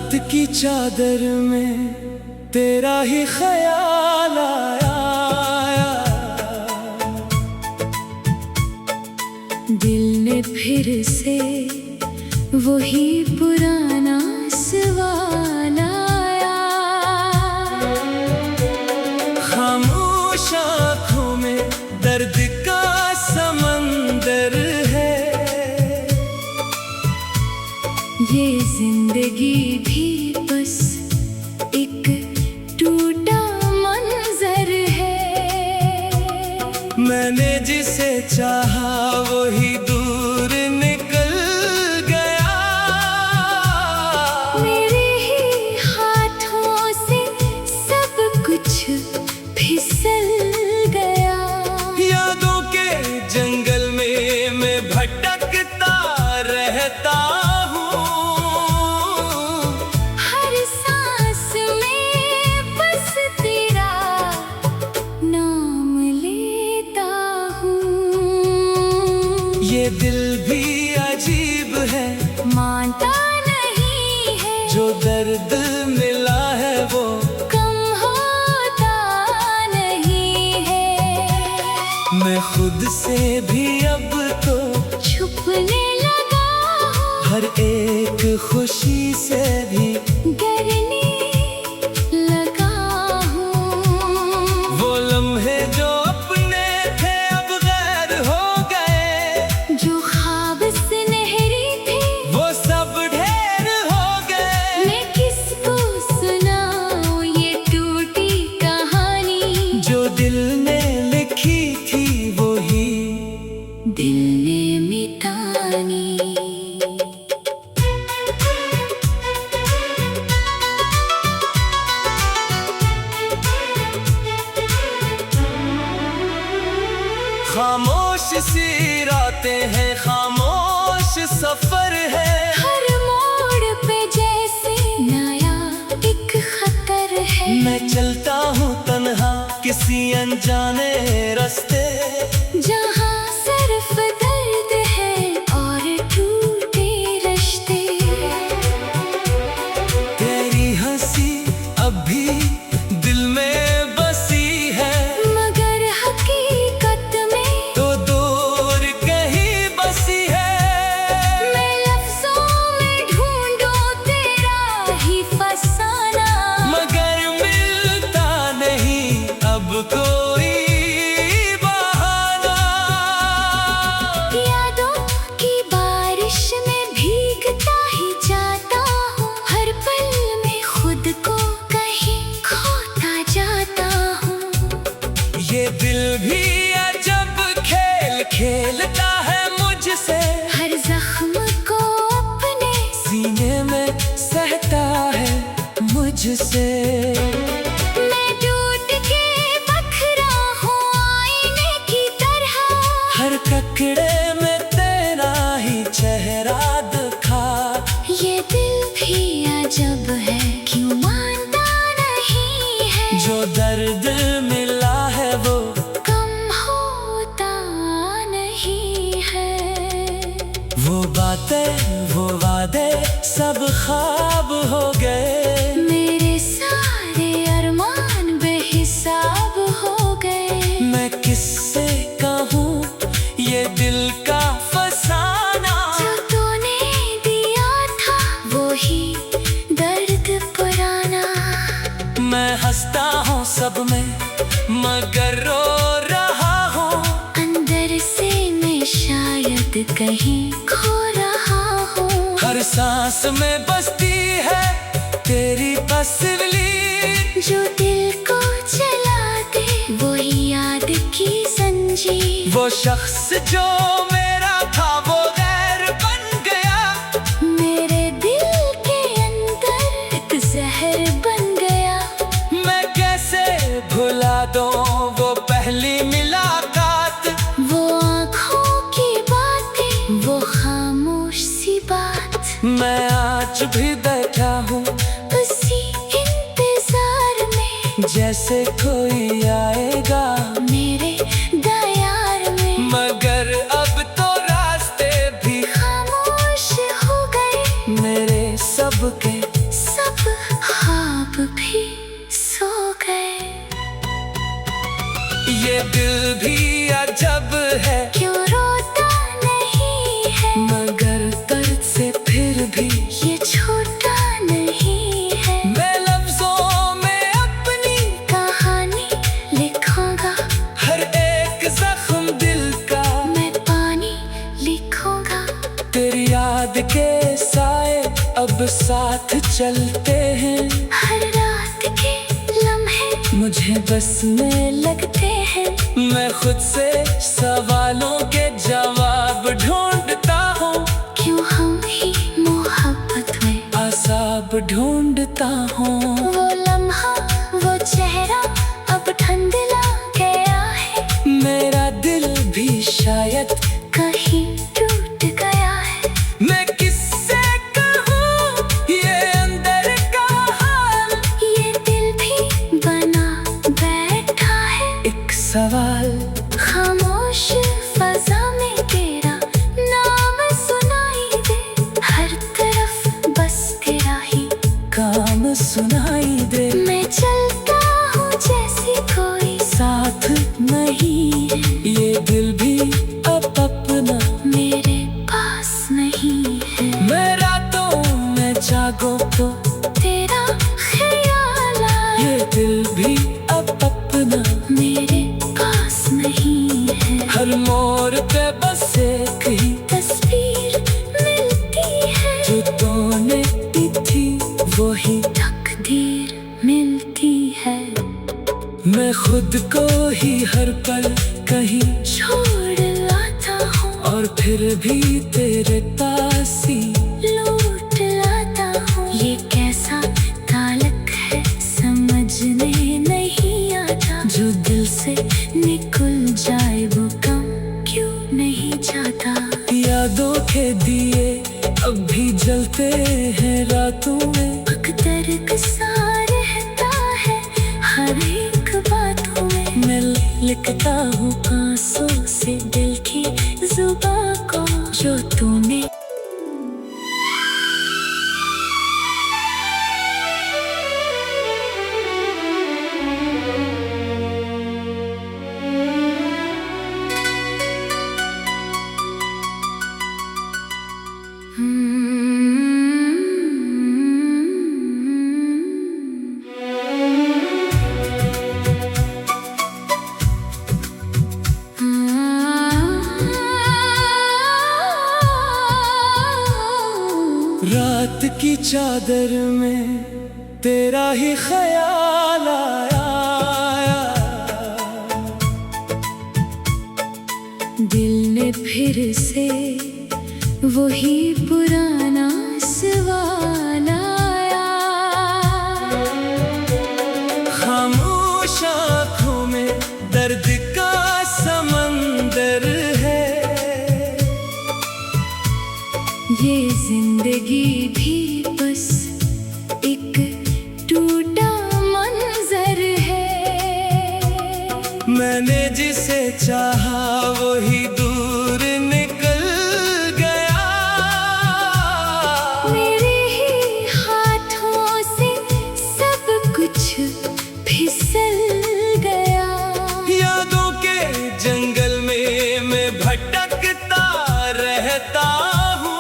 रात की चादर में तेरा ही ख्याल आया। दिल ने फिर से वही पुराना सवाल आया। खामोश आँखों में दर्द का समंदर है। ये जिंदगी भी बस एक टूटा मंजर है। मैंने जिसे चाहा वही दूर निकल गया। मेरे ही हाथों से सब कुछ फिसल गया। यादों के जंगल में मैं भटकता रहता हूँ। हर सांस में बस तेरा नाम लेता हूँ। ये दिल भी अजीब है, मानता नहीं है। जो दर्द मिला है वो कम होता नहीं है। मैं खुद से भी अब तो छुपने लगा हूँ। हर एक खुशी से भी डरने लगा हूँ। वो लम्हे जो अपने थे अब गैर हो गए। जो ख्वाब सुनहरी थे वो सब ढेर हो गए। मैं किसको सुनाऊं ये टूटी कहानी। जो दिल ने लिखी थी वो ही दिल ने मिटानी। खामोश सी रातें हैं, खामोश सफर है। हर मोड़ पे जैसे नया एक खतर है। मैं चलता हूँ तन्हा किसी अनजाने रास्ते। जहाँ सिर्फ दर्द है और टूटे रिश्ते। तेरी हंसी अब भी दिल में बसी है। मगर हकीकत में तो दूर कहीं बसी है। मैं लफ्जों में ढूंढूं तेरा ही फसाना। मगर मिलता नहीं अब कोई बहाना। यादों की बारिश में भीगता ही जाता हूँ। हर पल में खुद को कहीं खोता जाता हूँ। ये दिल भी अजब खेल खेलता है मुझसे। हर जख्म को अपने सीने में सहता है मुझसे। मैं टूट के बखरा हूँ आईने की तरह। हर ककड़े में तेरा ही चेहरा दिखा। ये दिल भी अजब है क्यों मानता नहीं है। जो दर्द मिला है वो कम होता नहीं है। वो बातें वो वादे सब ख्वाब हो गए। मेरे सारे अरमान बेहिसाब हो गए। मैं किससे कहूँ ये दिल का फसाना। जो तूने दिया था वो ही दर्द पुराना। मैं हंसता हूँ सब में मगर रो रहा हूँ। अंदर से मैं शायद कहीं खो रहा हूँ। हर सांस में बसती है तेरी तस्वीर। जो दिल को जला दे वो याद की जंजीर। वो शख्स जो मेरा था वो गैर बन गया। मेरे दिल के अंदर एक जहर बन गया। मैं कैसे भुला दूँ वो पहली मुलाकात। वो आँखों की बातें वो खामोश सी बात। मैं आज भी बैठा हूँ उसी इंतजार में जैसे कोई आएगा मेरे दयार में। मगर अब तो रास्ते भी खामोश हो गए मेरे सबके सब भी अजब है, क्यों रोता नहीं है, मगर दर्द से फिर भी ये छोटा नहीं है। मैं लफ्जों में अपनी कहानी लिखूंगा, हर एक जख्म दिल का मैं पानी लिखूंगा। तेरी याद के साए अब साथ चलते हैं, हर रात के लम्हे मुझे बसने लगते हैं। मैं खुद से सवालों के जवाब ढूंढता हूँ, क्यों हम ही मोहब्बत में आसाब ढूंढता हूँ। वो लम्हा वो चेहरा अब धुंधला गया है, मेरा दिल भी शायद कहीं टूट गया है। मैं किससे कहूँ ये अंदर का हाल, ये दिल भी बना बैठा है एक सवाल। खामोश फजा में तेरा नाम सुनाई दे, हर तरफ बस तेरा ही काम सुनाई दे, मैं चलता हूँ जैसे कोई साथ नहीं है। ये दिल भी अब अपना मेरे पास नहीं है। मैं रातों में जागो तो तेरा ख्याल आए, ये दिल भी अब अपना मेरे पास नहीं है। हर मोड़ पे बस एक ही तस्वीर मिलती है, जो तूने दी थी वही तकदीर मिलती है। मैं खुद को ही हर पल कहीं छोड़ लाता हूँ और फिर भी तेरे पास ही लौट लाता हूँ। ये कैसा ताल्लुक है समझने नहीं आता, जो दिल से निकल जाए वो कम क्यों नहीं जाता। यादों के दिए अब भी जलते हैं रातों में, अक्सर सा रहता है हर एक बातों में। मैं लिखता हूँ आंसू से दिल की जुबां को जो तूने रात की चादर में तेरा ही ख्याल आया, दिल ने फिर से वही पुराना सवाल आया। खामोश आँखों में दर्द का समंदर है, ये जिंदगी भी बस एक टूटा मंजर है। मैंने जिसे चाहा वही दूर निकल गया, मेरे ही हाथों से सब कुछ फिसल गया। यादों के जंगल में मैं भटकता रहता हूँ,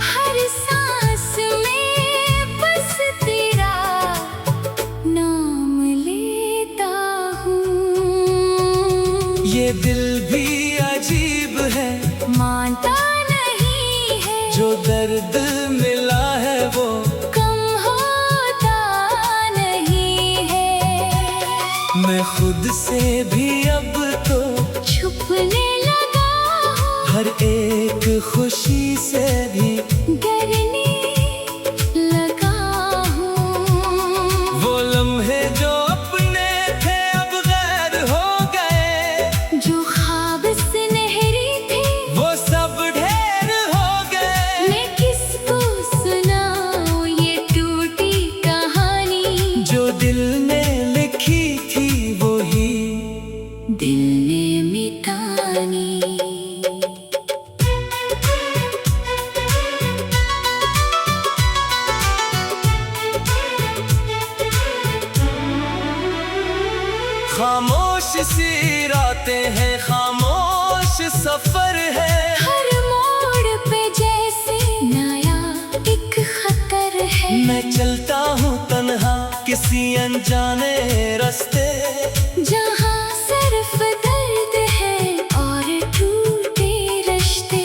हर सांस में बस तेरा नाम लेता हूँ। ये दिल भी अजीब है, मानता नहीं है, जो दर्द मिला है वो कम होता नहीं है। मैं खुद से भी अब तो छुपने लगा हूँ, हर एक खुशी से भी डरने लगा हूँ। वो लम्हे जो अपने थे अब गैर हो गए, जो ख्वाब सुनहरी थे वो सब ढेर हो गए। मैं किसको सुनाऊं ये टूटी कहानी, जो दिल ने लिखी थी वही दिल ने मिटानी। सी रातें हैं, खामोश सफर है। हर मोड़ पे जैसे नया एक खतर है। मैं चलता हूँ तन्हा किसी अनजाने रास्ते, जहाँ सिर्फ दर्द है और टूटे रिश्ते।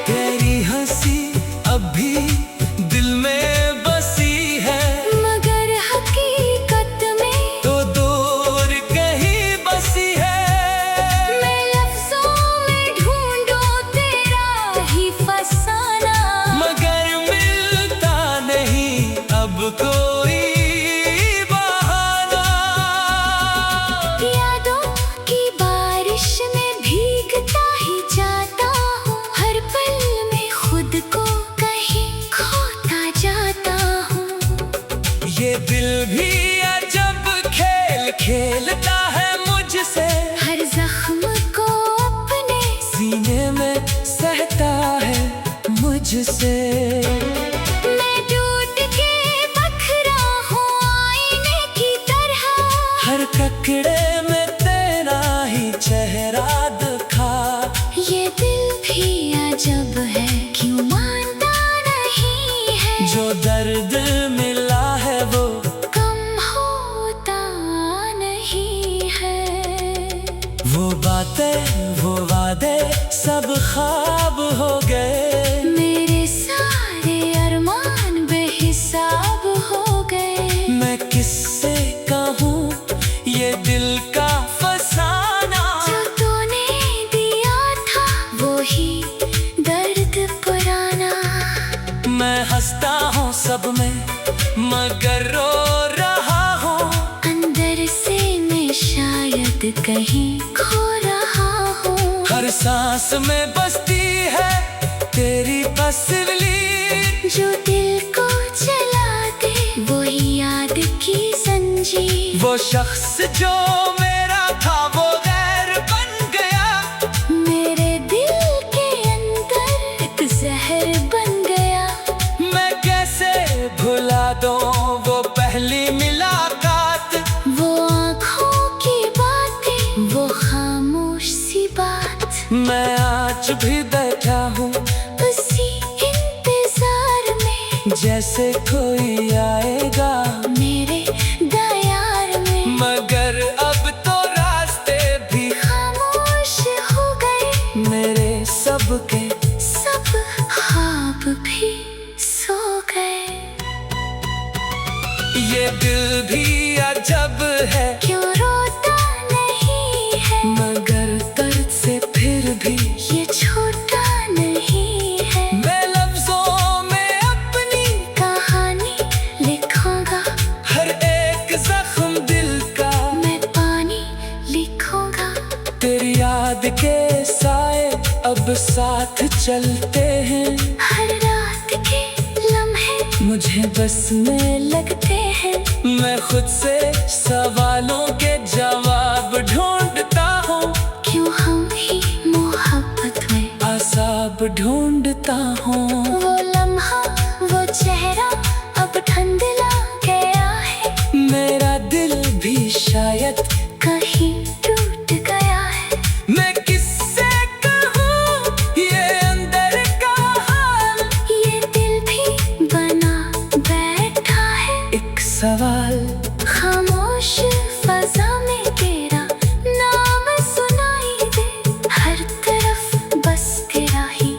तेरी हंसी अब भी दिल में बसी है, मगर हकीकत में तो दूर कहीं बसी है। मैं लफ्जों में ढूंढूं तेरा ही फसाना, मगर मिलता नहीं अब कोई बहाना। यादों की बारिश में भीगता ही जाता हूँ, हर पल में खुद को कहीं खोता जाता हूँ। ये दिल भी अजब खेल खेलता है मुझसे, हर जख्म को अपने सीने में सहता है मुझसे। मैं टूट के बखरा हूँ आईने की तरह, हर ककड़े में तेरा ही चेहरा दिखा। ये दिल भी अजब है क्यों मानता नहीं है। जो दर्द मिला है वो कम होता नहीं है। वो बातें वो वादे सब ख्वाब हो गए। मेरे सारे अरमान बेहिसाब हो गए। मैं किससे कहूँ ये दिल का फसाना, जो तूने दिया था वो ही दर्द पुराना। मैं हंसता हूँ सब में मगर रो रहा हूँ। अंदर से मैं शायद कहीं खो रहा हूँ। हर सांस में बसती है तेरी तस्वीर, जो दिल को जला दे वो ही याद की जंजीर। वो शख्स जो मेरा था वो गैर बन गया। मेरे दिल के अंदर एक जहर बन गया। मैं कैसे भुला दूं वो पहली मुलाकात, वो आँखों की बातें वो खामोश सी बात। मैं आज भी बैठा हूँ उसी इंतजार में जैसे कोई आएगा, मेरे दयार में। मगर अब तो रास्ते भी खामोश हो गए मेरे सबके। सब ख्वाब भी सो गए। ये दिल भी अजब है क्यों रोता नहीं है, मगर दर्द से फिर भी ये छोटा नहीं है। मैं लफ्जों में अपनी कहानी लिखूंगा, हर एक जख्म दिल का मैं पानी लिखूंगा। तेरी याद के साए अब साथ चलते हैं। हर रात के लम्हे मुझे बस में लगते हैं। मैं खुद से सवालों के जवाब ढूंढता हूँ, क्यों हम ही मोहब्बत में आसाब ढूंढता हूँ। वो लम्हा वो चेहरा अब धुंधला गया है। मेरा दिल भी शायद कहीं टूट गया है। मैं किससे कहूँ ये अंदर का हाल, ये दिल भी बना बैठा है एक सवाल। खामोश फजा में तेरा नाम सुनाई दे, हर तरफ बस तेरा ही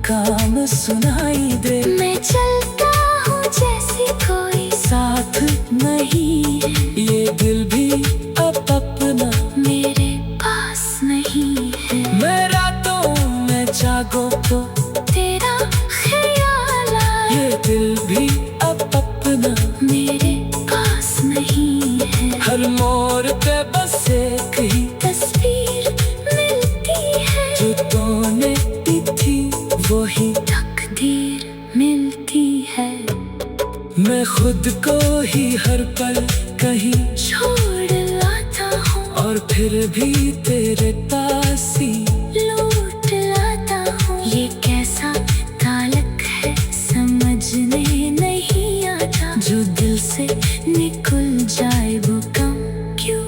काम सुनाई दे। मैं चलता हूँ जैसे कोई साथ नहीं है, ये दिल भी अब अपना मेरे पास नहीं है। मैं रातों में जागो तो तेरा ख्याल आए, ये दिल भी अब अपना मेरे पास नहीं है। हर मोड़ पे बस एक ही तस्वीर मिलती है, जो तूने दी थी वही तकदीर मिलती है। मैं खुद को ही हर पल कहीं छोड़ लाता हूँ और फिर भी तेरे पास ही लौट लाता हूँ। ये कैसा ताल्लुक है समझने नहीं आता, जो दिल से निकल जाए वो कम क्यों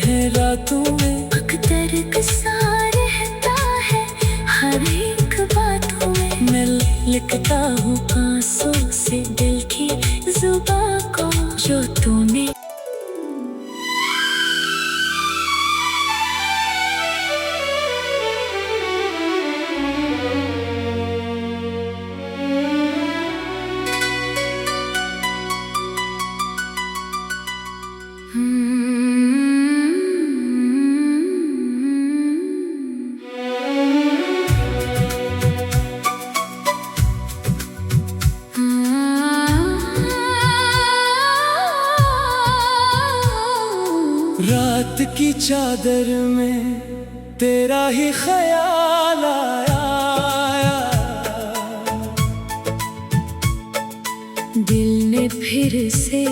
हैं रातों में। अक्सर सा रहता है हर एक बातों में। मैं लिखता हूँ आंसू से दिल की जुबां को जो तूने। रात की चादर में तेरा ही ख्याल आया। दिल ने फिर से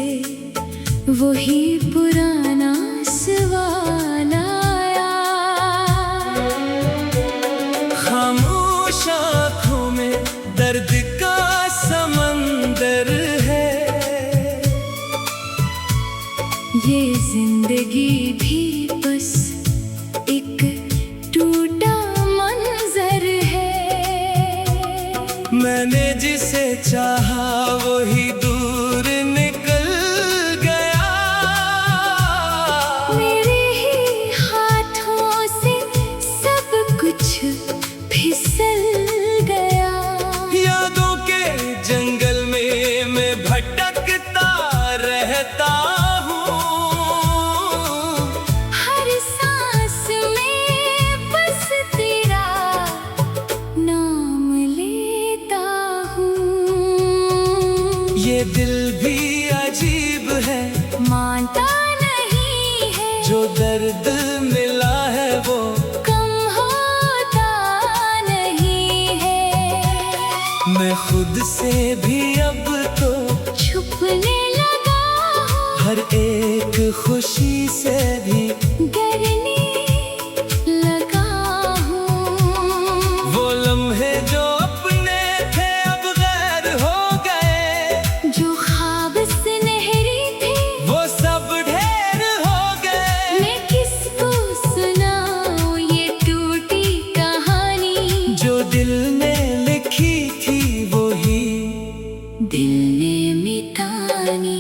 वही पुराना सवाल आया। खामोश आँखों में दर्द का समंदर है। ये जिंदगी भी बस एक टूटा मंजर है। मैंने जिसे चाहा वही दूर निकल गया। मेरे ही हाथों से सब कुछ फिसल गया। यादों के जंगल में मैं भटकता रहता हूँ। हर सांस में बस तेरा नाम लेता हूँ। ये दिल भी अजीब है, मानता नहीं है। जो दर्द मिला है वो कम होता नहीं है। मैं खुद से भी अब तो छुपने लगा हूँ। हर एक खुशी से भी डरने लगा हूँ। वो लम्हे जो अपने थे अब गैर हो गए। जो ख्वाब सुनहरी थे वो सब ढेर हो गए। मैं किसको सुनाऊं ये टूटी कहानी। जो दिल ने लिखी थी वही दिल ने मिटानी।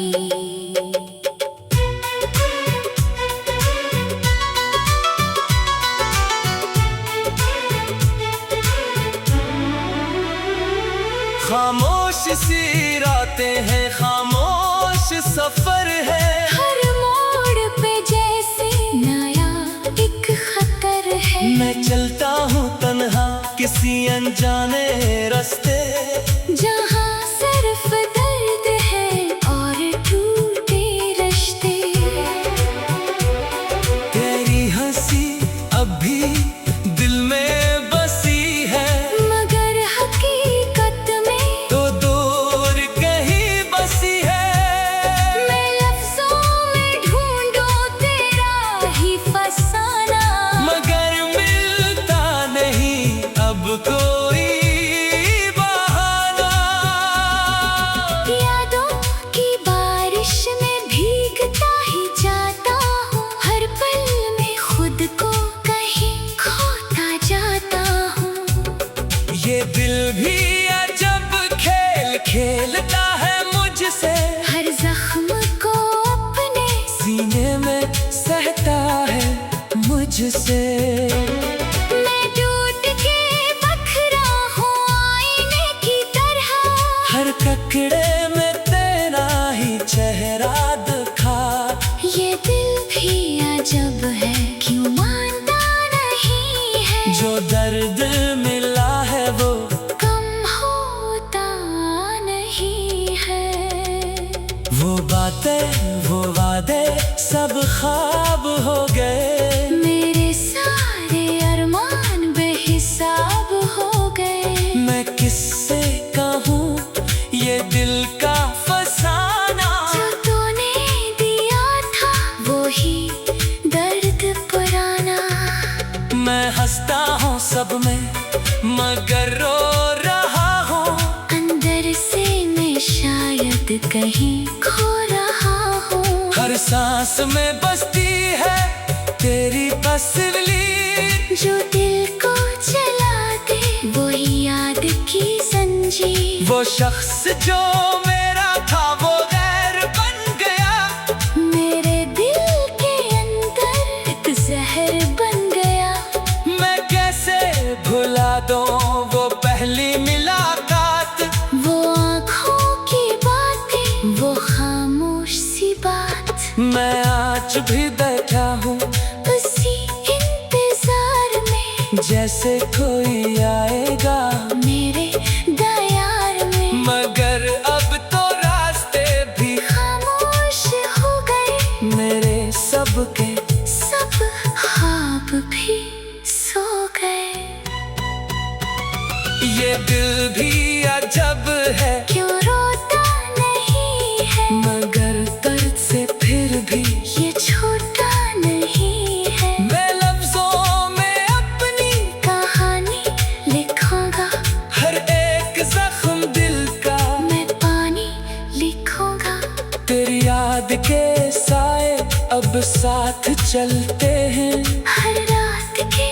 खामोश सी रातें हैं, खामोश सफर है। हर मोड़ पे जैसे नया एक खतर है। मैं चलता हूँ तन्हा किसी अनजाने रास्ते। जहाँ सिर्फ दर्द है और टूटे रिश्ते। तेरी हंसी अब भी दिल में बसी है। मगर हकीकत में तो दूर कहीं बसी है। मैं लफ्जों में ढूंढूं तेरा ही फसाना। मगर मिलता नहीं अब कोई बहाना। यादों की बारिश में भीगता ही जाता हूँ। हर पल में खुद को कहीं खोता जाता हूँ। ये दिल भी अजब खेल खेलता है मुझसे। हर जख्म को अपने सीने में सहता है मुझसे। मैं टूट के बखरा हूँ आईने की तरह। हर ककड़े में तेरा ही चेहरा दिखा। ये दिल भी अजब है क्यों मानता नहीं है। जो दर्द मिला है वो कम होता नहीं है। वो बातें वो वादे सब ख्वाब हो गए। मेरे सारे अरमान बेहिसाब हो गए। मैं किससे कहूँ ये दिल का फसाना। जो तूने दिया था वो ही दर्द पुराना। मैं हंसता हूँ सब में मगर रो रहा हूँ। अंदर से मैं शायद कहीं खो रहा हूँ। हर सांस में बसती है वो शख्स जो मेरा था वो गैर बन गया, मेरे दिल के अंदर एक जहर बन गया। मैं कैसे भुला दूं वो पहली मुलाकात, वो आँखों की बातें, वो खामोश सी बात। मैं आज भी बैठा हूँ उसी इंतजार में, जैसे कोई आएगा मेरे दयार में। मगर अब तो रास्ते भी खामोश हो गए, मेरे सबके सब ख्वाब भी सो गए। ये दिल भी अजब है, क्यों रोता नहीं है, मगर दर्द से फिर भी ये छोटा नहीं है। मैं लफ्जों में अपनी कहानी लिखूंगा, हर एक जख्म दिल का मैं पानी लिखूंगा। तेरी याद के साए अब साथ चलते हैं, हर रात के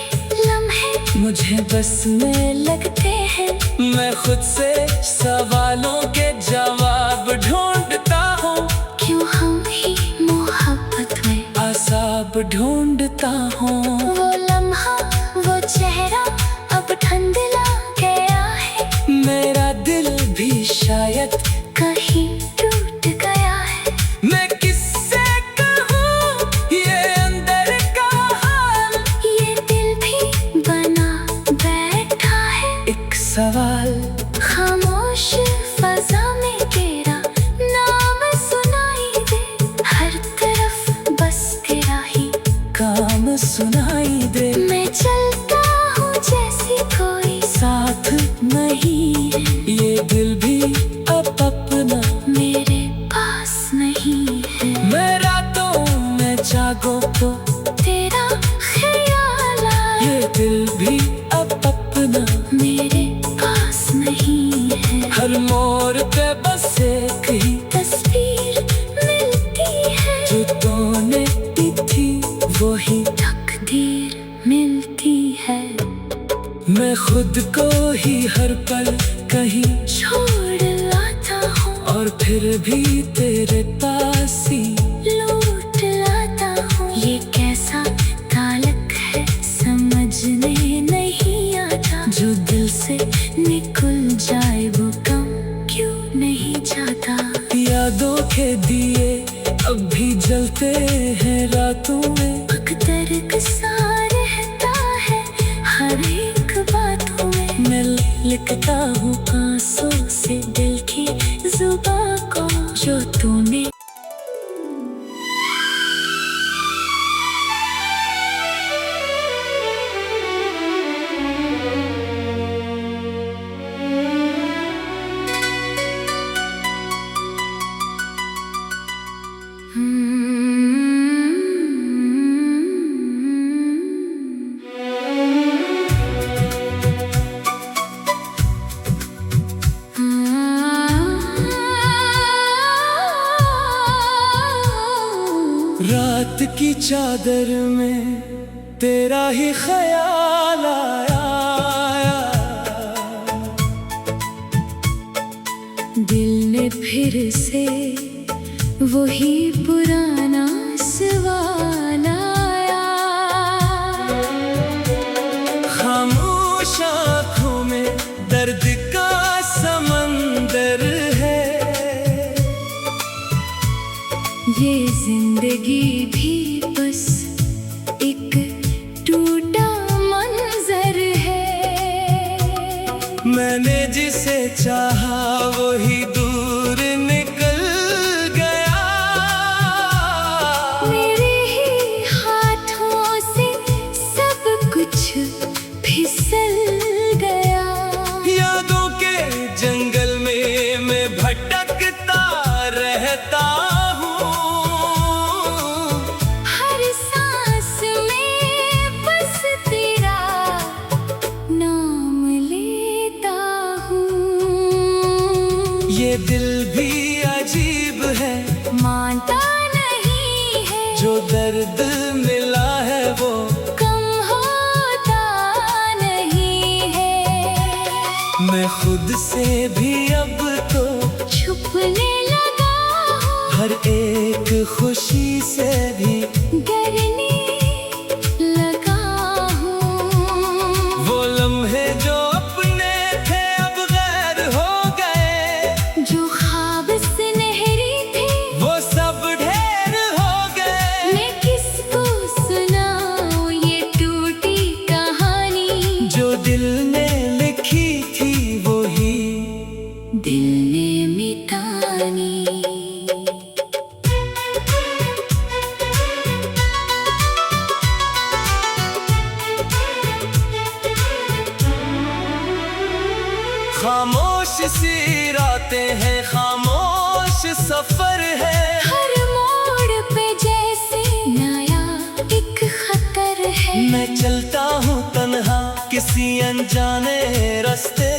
लम्हे मुझे बस में लगते हैं। मैं खुद से सवालों के जवाब ढूंढता हूँ, क्यों हम ही मोहब्बत में आसाब ढूंढता हूँ। वो लम्हा, वो चेहरा अब धुंधला गया है, मेरा दिल भी शायद कहीं टूट गया है। मैं किससे कहूँ ये अंदर का हाल, ये दिल भी बना बैठा है एक सवाल। खामोश फजा में तेरा नाम सुनाई दे, हर तरफ बस तेरा ही काम सुनाई दे, मैं चलता हूँ जैसे कोई साथ नहीं है। ये दिल भी अब अपना मेरे पास नहीं है। मैं रातों में जागो तो तेरा ख्याल आए, ये दिल भी अब अपना मेरे पास नहीं है। हर मोड़ पे बस एक ही तस्वीर मिलती है, जो तूने दी थी वही। तकदीर मिलती है, मैं खुद को ही हर पल कहीं छोड़ लाता हूँ और फिर भी तेरे पास ही लौट लाता हूँ। ये कैसा ताल्लुक है समझने नहीं आता, जो दिल से निकल जाए वो कम क्यों नहीं जाता। यादों के दिए अब भी जलते हैं रातों में, अक्सर गुस्सा रहता है हर एक बातों में। मैं लिखता हूँ आंसू से दिल की जुबां को, जो तूने रात की चादर में तेरा ही ख्याल आया, दिल ने फिर से वही पुराना सवाल आया। खामोश आँखों में दर्द का समंदर है, ये जिंदगी भी बस एक टूटा मंजर है। मैंने जिसे चाहा वही दूर निकल गया, मेरे ही हाथों से सब कुछ फिसल गया। यादों के जंगल में मैं भटकता रहता हूँ, हर सांस में बस तेरा नाम लेता हूँ। ये दिल भी अजीब है, मानता नहीं है, जो दर्द मिला है वो कम होता नहीं है। मैं खुद से भी अब छुपने लगा हूँ, हर एक खुशी से भी डरने लगा हूँ। वो लम्हे जो अपने थे अब गैर हो गए, जो ख्वाब सुनहरी थे वो सब ढेर हो गए। मैं किसको सुनाऊं ये टूटी कहानी, जो दिल ने लिखी थी वो ही दिल ने मिटानी। खामोश सी रातें हैं, खामोश सफर है। हर मोड़ पे जैसे नया एक खतर है। मैं चलता हूँ तन्हा किसी अनजाने रास्ते,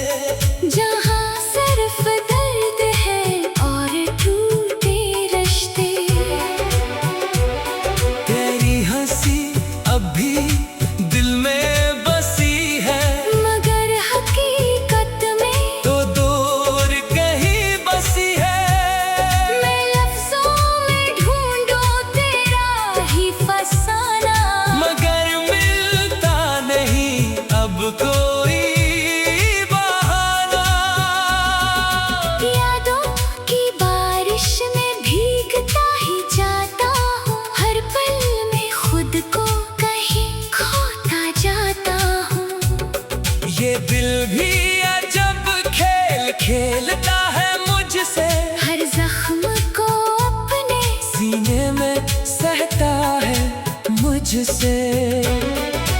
जहाँ सिर्फ दर्द है और टूटे रिश्ते। तेरी हंसी अब भी दिल में बसी है, मगर हकीकत में तो दूर कहीं बसी है। मैं लफ्जों में ढूंढूं तेरा ही फसाना, मगर मिलता नहीं अब कोई बहाना। यादों की बारिश में भीगता ही जाता हूँ, हर पल में खुद को कहीं खोता जाता हूँ। ये दिल भी अजब खेल खेलता है मुझसे, हर जख्म को अपने सीने में सहता है मुझसे।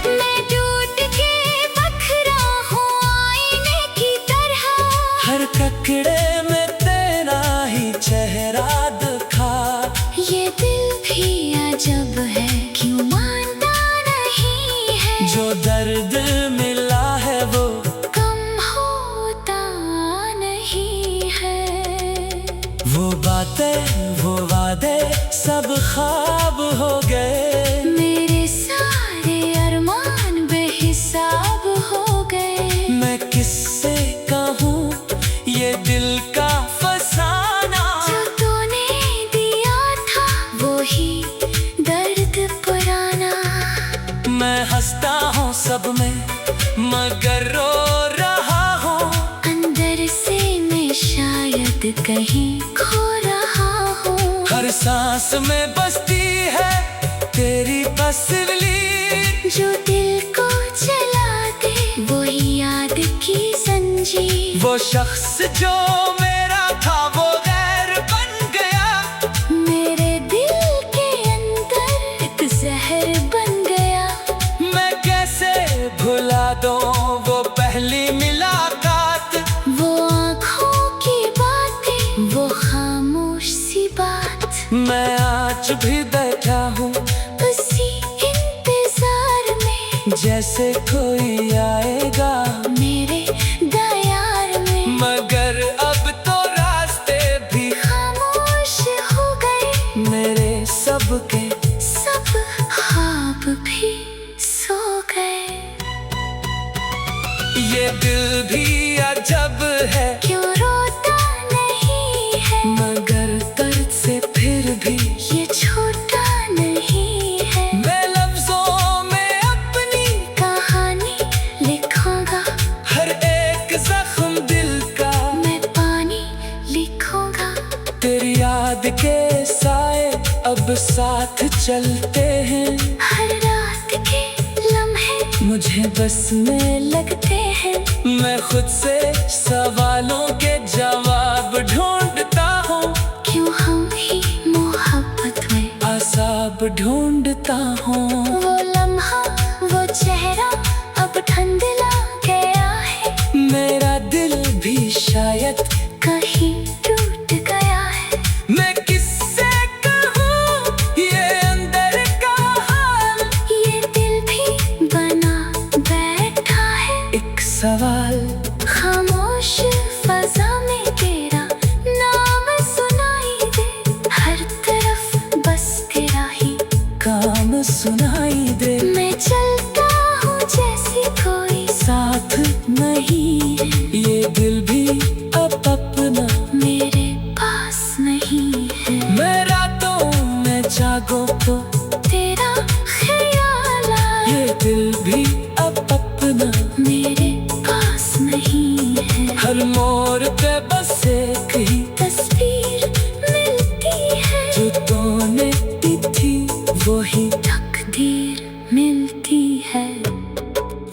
मैं टूट के बखरा हूँ आईने की तरह, हर ककड़े में तेरा ही चेहरा दिखा। ये दिल भी अजब है क्यों मानता नहीं है। जो दर्द मिला है वो कम होता नहीं है। वो बातें वो वादे सब ख्वाब हो गए। मेरे सारे अरमान बेहिसाब हो गए। मैं किससे कहूँ ये दिल का फसाना, जो तूने दिया था वो ही दर्द पुराना। मैं हंसता हूँ सब में मगर रो रहा हूँ। अंदर से मैं शायद कहीं खो रहा हूँ। हर सांस में बसती है तेरी तस्वीर, जो दिल को जला दे वही याद की जंजीर। वो शख्स जो मेरा था वो गैर बन गया। मेरे दिल के अंदर एक जहर बन गया। मैं कैसे भुला दूँ वो पहली मुलाकात, वो आँखों की बातें वो खामोश सी बात। मैं आज भी बैठा हूँ उसी इंतजार में जैसे कोई आएगा मेरे दयार में। मगर अब तो रास्ते भी खामोश हो गए मेरे सबके। सब ख्वाब भी सो गए। ये दिल भी अजब है क्यों रोता नहीं है, मगर दर्द से फिर भी ये छोटा नहीं है। मैं लफ्जों में अपनी कहानी लिखूंगा, हर एक जख्म दिल का मैं पानी लिखूंगा। तेरी याद के साए अब साथ चलते हैं। हर रात के लम्हे मुझे बस में लगते हैं। मैं खुद से सवालों के जवाब ढूंढता हूँ। क्यों हम ही मोहब्बत में आसाब ढूंढता हूँ। वो लम्हा वो चेहरा अब धुंधला गया है। मेरा दिल भी शायद कहीं टूट गया है। मैं किससे कहूँ ये अंदर का हाल, ये दिल भी बना बैठा है एक सवाल। खामोश फजा में तेरा नाम सुनाई दे, हर तरफ बस तेरा ही काम सुनाई दे। मैं चलता हूँ जैसे कोई साथ नहीं, ये दिल भी अब अपना मेरे पास दिल भी अब अपना मेरे पास नहीं है। हर मोड़ पे बस एक ही तस्वीर मिलती है, जो तूने दी थी वही तकदीर मिलती है।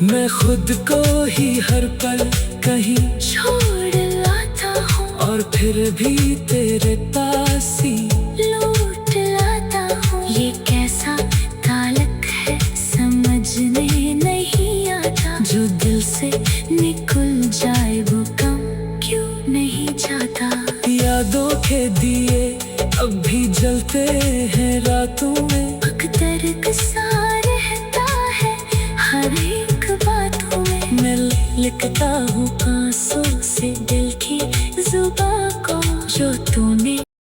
मैं खुद को ही हर पल कहीं छोड़ लाता हूँ और फिर भी तेरे पास ही लौट लाता हूँ। ये कैसा ताल्लुक है समझने नहीं आता, जो दिल से निकल जाए वो कम क्यों नहीं जाता। यादों के दिए अब भी जलते हैं रातों में, अक्सर सा रहता है हर एक बातों में। मैं लिखता हूँ आंसू से दिल की जुबां को, जो तूने